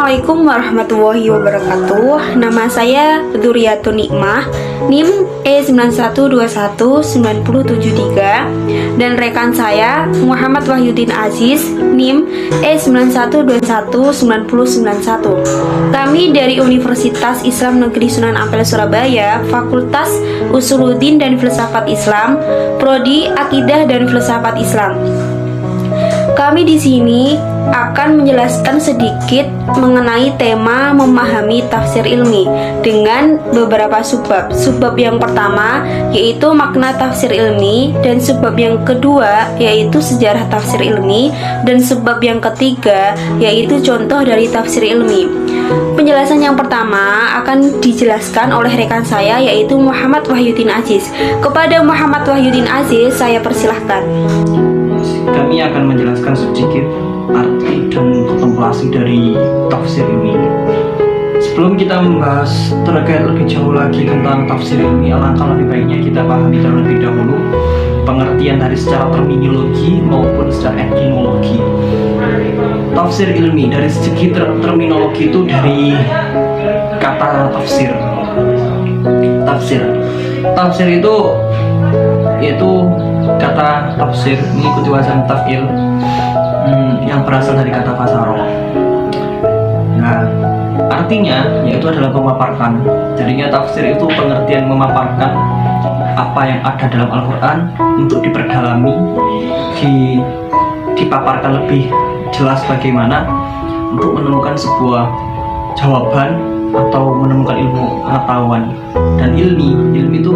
Assalamualaikum warahmatullahi wabarakatuh. Nama saya Duriatun Nikmah, NIM E91219073, dan rekan saya Muhammad Wahyudin Aziz, NIM E91219091. Kami dari Universitas Islam Negeri Sunan Ampel Surabaya, Fakultas Usuluddin dan Filsafat Islam, Prodi Akidah dan Filsafat Islam. Kami di sini akan menjelaskan sedikit mengenai tema memahami tafsir ilmi dengan beberapa subbab. Subbab yang pertama yaitu makna tafsir ilmi, dan subbab yang kedua yaitu sejarah tafsir ilmi, dan subbab yang ketiga yaitu contoh dari tafsir ilmi. Penjelasan yang pertama akan dijelaskan oleh rekan saya yaitu Muhammad Wahyudin Aziz. Kepada Muhammad Wahyudin Aziz saya persilahkan. Kami akan menjelaskan sedikit arti dan kontemplasi dari tafsir ilmi. Sebelum kita membahas terkait lebih jauh lagi tentang tafsir ilmi, alangkah lebih baiknya kita pahami terlebih dahulu pengertian dari secara terminologi maupun secara etimologi. Tafsir ilmi dari segi terminologi itu dari kata tafsir. Tafsir itu yaitu kata tafsir mengikuti wazan taf'il yang berasal dari kata fasaro. Nah, artinya yaitu adalah memaparkan. Jadinya tafsir itu pengertian memaparkan apa yang ada dalam Al-Quran untuk diperdalami, dipaparkan lebih jelas bagaimana untuk menemukan sebuah jawaban atau menemukan ilmu pengetahuan. Dan ilmi itu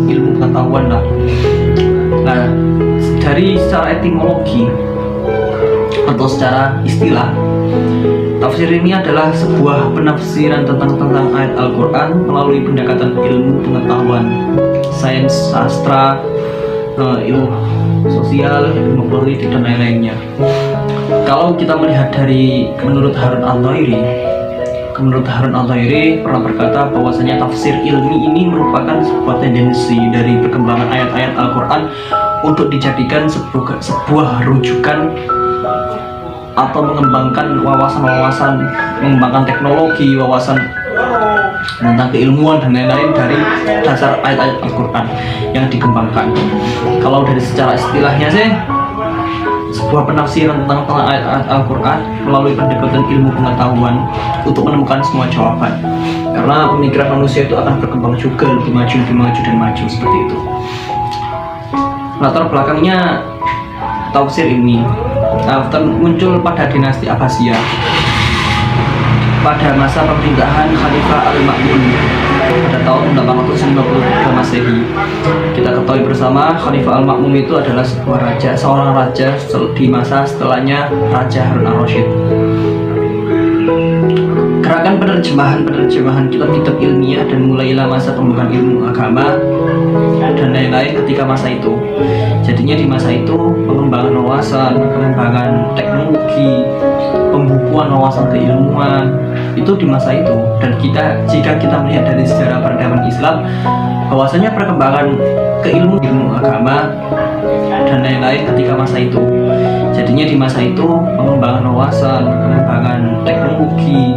ilmu pengetahuan lah. Nah, dari secara etimologi atau secara istilah, tafsir ini adalah sebuah penafsiran tentang ayat Al-Quran melalui pendekatan ilmu pengetahuan, sains, sastra, ilmu sosial, ilmu politik, dan lain-lainnya. Kalau kita melihat dari menurut Harun Al-Dhairi pernah berkata bahwasanya tafsir ilmi ini merupakan sebuah tendensi dari perkembangan ayat-ayat Al-Quran untuk dijadikan sebuah rujukan atau mengembangkan wawasan-wawasan, mengembangkan teknologi, wawasan tentang keilmuan dan lain-lain dari dasar ayat-ayat Al-Quran yang dikembangkan. Kalau dari secara istilahnya sih, sebuah penafsiran tentang ayat-ayat Al-Quran melalui pendekatan ilmu pengetahuan untuk menemukan semua jawaban. Karena pemikiran manusia itu akan berkembang juga, lebih maju seperti itu. Latar belakangnya tafsir ini muncul pada dinasti Abbasiyah pada masa pemerintahan Khalifah Al-Ma'mun pada tahun 853 Masehi. Kita ketahui bersama Khalifah Al-Ma'mun itu adalah seorang raja di masa setelahnya Raja Harun Ar-Rasyid. Gerakan penerjemahan kitab-kitab ilmiah dan mulailah masa pembukaan ilmu agama dan lain-lain ketika masa itu. Jadinya di masa itu pengembangan wawasan, pengembangan teknologi, pembukuan wawasan keilmuan itu di masa itu. Dan jika kita melihat dari sejarah peradaban Islam, bahwasanya perkembangan ilmu agama dan lain-lain ketika masa itu. Jadinya di masa itu pengembangan wawasan, pengembangan teknologi,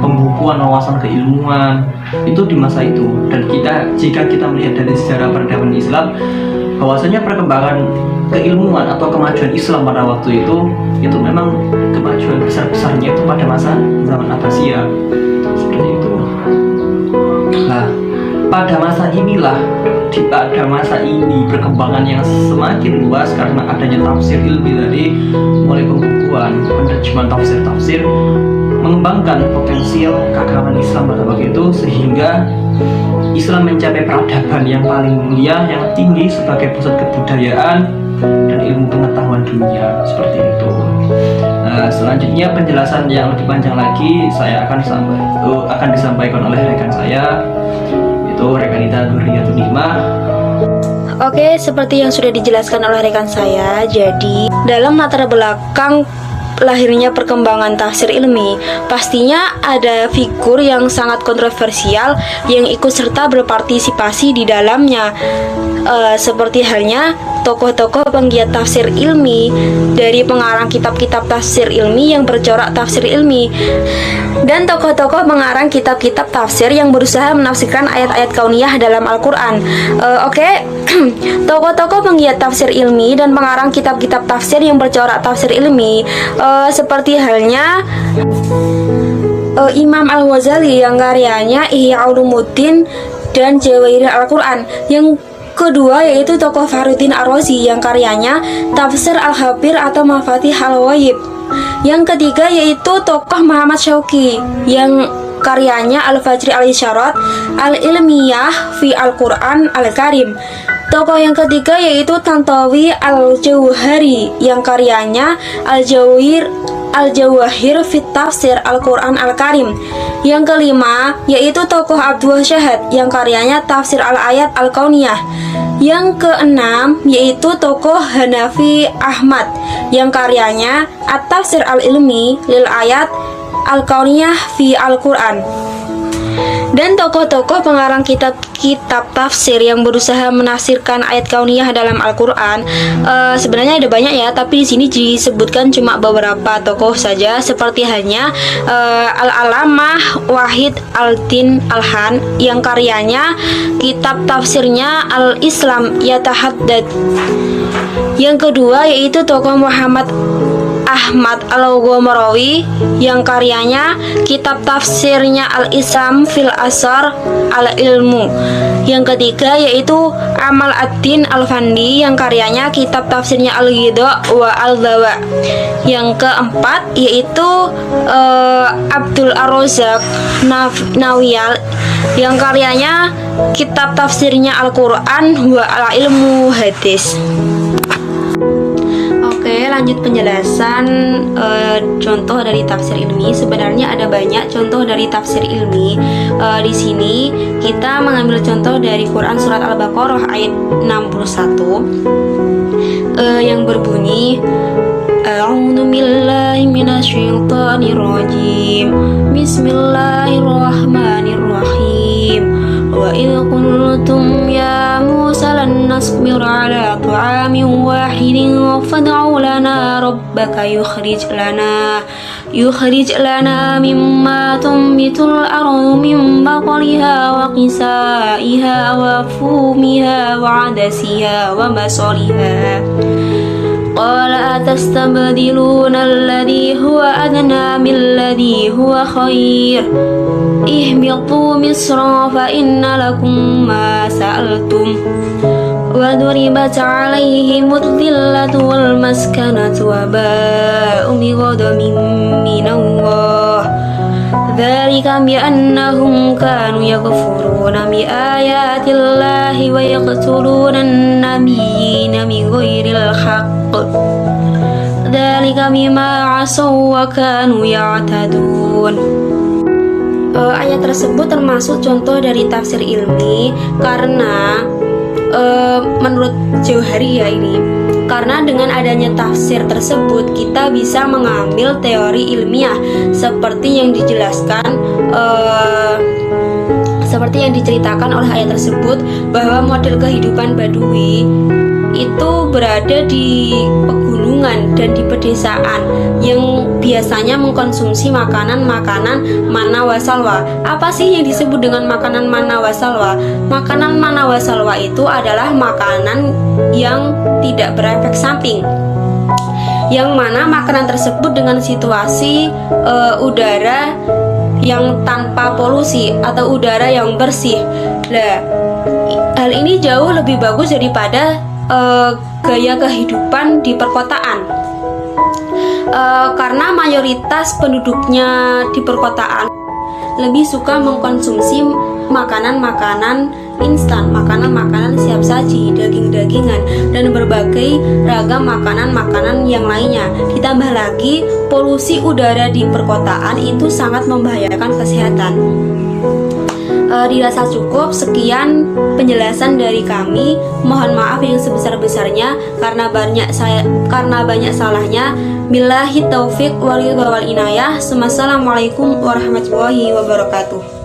pembukuan wawasan keilmuan itu di masa itu. Dan jika kita melihat dari sejarah peradaban Islam, bahwasanya perkembangan keilmuan atau kemajuan Islam pada waktu itu memang kemajuan besar-besarnya itu pada masa zaman Abbasiyah seperti itu. Nah, pada masa ini perkembangan yang semakin luas karena adanya tafsir ilmi tadi, mulai pembukuan, penerjemahan tafsir mengembangkan potensial keagamaan Islam pada waktu itu, sehingga Islam mencapai peradaban yang paling mulia, yang tinggi sebagai pusat kebudayaan dan ilmu pengetahuan dunia seperti itu. Nah, selanjutnya penjelasan yang lebih panjang lagi akan disampaikan oleh rekan saya, yaitu rekanita Duriatun Nikmah. Oke, seperti yang sudah dijelaskan oleh rekan saya, jadi dalam latar belakang lahirnya perkembangan tafsir ilmi, pastinya ada figur yang sangat kontroversial yang ikut serta berpartisipasi di dalamnya, seperti halnya tokoh-tokoh penggiat tafsir ilmi, dari pengarang kitab-kitab tafsir ilmi yang bercorak tafsir ilmi, dan tokoh-tokoh pengarang kitab-kitab tafsir yang berusaha menafsirkan ayat-ayat kauniyah dalam Al-Quran. Tokoh-tokoh penggiat tafsir ilmi dan pengarang kitab-kitab tafsir yang bercorak tafsir ilmi, seperti halnya Imam Al-Ghazali yang karyanya Ihya Ulumuddin dan Jawairul Al-Quran. Yang kedua yaitu tokoh Fakhruddin Ar-Razi yang karyanya Tafsir Al-Habir atau Mafatih Al-Ghaib. Yang ketiga yaitu tokoh Muhammad Syauqi yang karyanya Al-Fajri Al-Isyarat Al-Ilmiyah fi Al-Quran Al-Karim. Tokoh yang ketiga yaitu Tantawi Al-Jauhari yang karyanya Al-Jawahir fit Tafsir Al-Quran Al-Karim. Yang kelima yaitu tokoh Abdul Syahad yang karyanya Tafsir Al-Ayat Al-Kauniyah. Yang keenam yaitu tokoh Hanafi Ahmad yang karyanya At-Tafsir Al-Ilmi lil Ayat Al-Kauniyah fi Al-Quran. Dan tokoh-tokoh pengarang kitab-kitab tafsir yang berusaha menafsirkan ayat kauniyah dalam Al-Quran, sebenarnya ada banyak ya, tapi di sini disebutkan cuma beberapa tokoh saja, seperti halnya Al-Alamah Wahid Al-Din Al-Han yang karyanya kitab tafsirnya Al-Islam Yatahaddad. Yang kedua yaitu tokoh Muhammad Ahmad Al-Ghomarawi yang karyanya kitab tafsirnya Al-Islam fil Asar Al-Ilmu. Yang ketiga yaitu Amal Ad-Din Al-Fandi yang karyanya kitab tafsirnya Al-Ghidha wa Al-Dawa. Yang keempat yaitu Abdul Ar-Razzaq Nawiyal yang karyanya kitab tafsirnya Al-Quran wa Al-Ilmu Hadis. Oke, lanjut penjelasan contoh dari tafsir ilmi. Sebenarnya ada banyak contoh dari tafsir ilmi. Di sini kita mengambil contoh dari Quran surat Al-Baqarah ayat 61 yang berbunyi A'udzu billahi minasyaitonir rajim. Bismillahirrahmanirrahim. Wa idh qultum ya Musa lan nasbir ala ta'amin wahidin fad'u lana rabbaka yukhrij lana mimma tunbitul ardu min baqliha wa qisaiha wa fumiha wa adasiha wa basaliha. Qala atastabdiluna alladhi huwa adna billadhi huwa khair. Ihbitu misra fa inna lakum ma sa'altum. Wa duribat 'alaihimud dhillatu wal maskanatu wa ba'u bi ghadabin minallah. Dzalika bi annahum kanu yakfuruna bi ayatillahi wa yaqtuluna an-nabiyyina bi ghairil haqq. Dzalika bima 'asaw wa kanu ya'tadun. Ayat tersebut termasuk contoh dari tafsir ilmi karena menurut Jauhari ya ini, karena dengan adanya tafsir tersebut kita bisa mengambil teori ilmiah seperti yang dijelaskan seperti yang diceritakan oleh ayat tersebut, bahwa model kehidupan Badui itu berada di pegunungan dan di pedesaan yang biasanya mengkonsumsi makanan-makanan manna wa salwa. Apa sih yang disebut dengan makanan manna wa salwa? Makanan manna wa salwa itu adalah makanan yang tidak berefek samping, yang mana makanan tersebut dengan situasi udara yang tanpa polusi atau udara yang bersih. Nah, hal ini jauh lebih bagus daripada gaya kehidupan di perkotaan, karena mayoritas penduduknya di perkotaan lebih suka mengkonsumsi makanan-makanan instan, makanan-makanan siap saji, daging-dagingan, dan berbagai ragam makanan-makanan yang lainnya. Ditambah lagi polusi udara di perkotaan itu sangat membahayakan kesehatan. Dirasa cukup. Sekian penjelasan dari kami. Mohon maaf yang sebesar-besarnya karena banyak salahnya. Billahi taufik wal hidayah. Wassalamualaikum warahmatullahi wabarakatuh.